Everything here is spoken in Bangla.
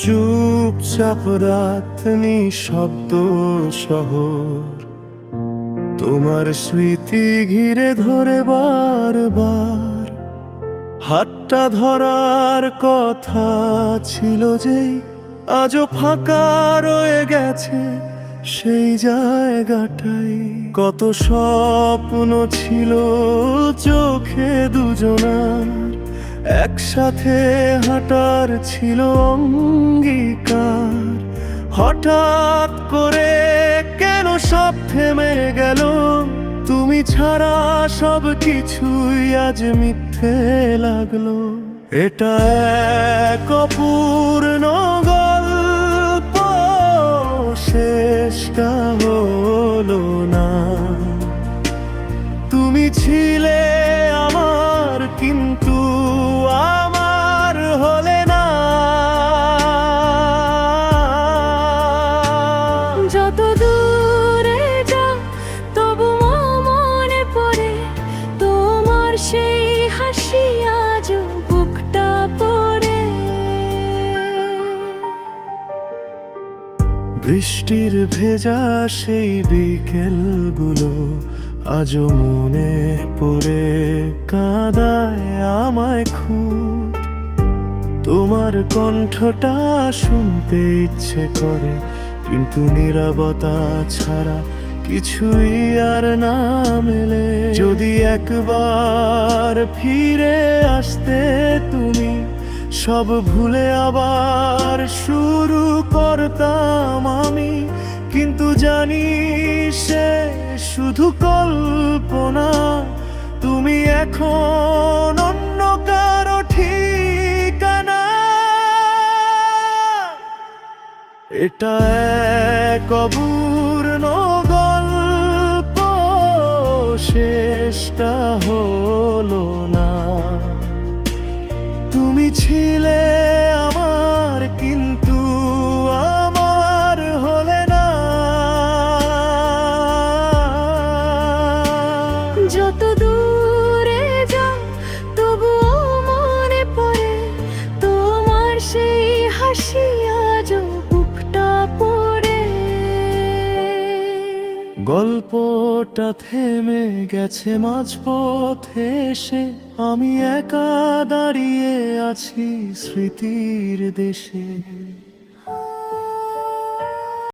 চুপচাপ রাত নিঃশব্দ শহর, তোমার স্মৃতি ঘিরে ধরে বারবার। হাতটা ধরার কথা ছিল যেই, আজও ফাঁকা রয়ে গেছে সেই জায়গাটাই। কত স্বপ্ন ছিল চোখে দুজনার, একসাথে হাঁটার ছিল অঙ্গীকার। হঠাৎ করে কেন সব থেমে গেল, তুমি ছাড়া সব কিছুই আজ মিথ্যে লাগলো। এটা এক অপূর্ণ গল্প, শেষটা হলো না। তুমি ছিলে আমার, কিন্তু আমার হলে না। যত দূরে যাও তবু মনে পড়ে তোমার সেই হাসি, আজ বুকটা পড়ে। বৃষ্টির ভেজা সেই বিকেলগুলো আজও মনে পড়ে কাঁদায় আমায় খুব। তোমার কণ্ঠটা শুনতে ইচ্ছে করে, কিন্তু নীরবতা ছাড়া কিছুই আর না মেলে। যদি একবার ফিরে আসতে তুমি, সব ভুলে আবার শুরু করতাম আমি। কিন্তু জানি সে শুধু কল্পনা, তুমি এখন অন্য কারো ঠিকানা। এটা এক অপূর্ণ গল্প, শেষটা হলো না। তুমি ছিলে আমার, কিন্তু আমার হলে না। যত দূরে যাও তবুও মনে পড়ে তোমার সেই হাসি, আজ বুকটা পড়ে। গল্পটা থেমে গেছে মাঝপথে এসে, আমি একা দাঁড়িয়ে আছি স্মৃতির দেশে।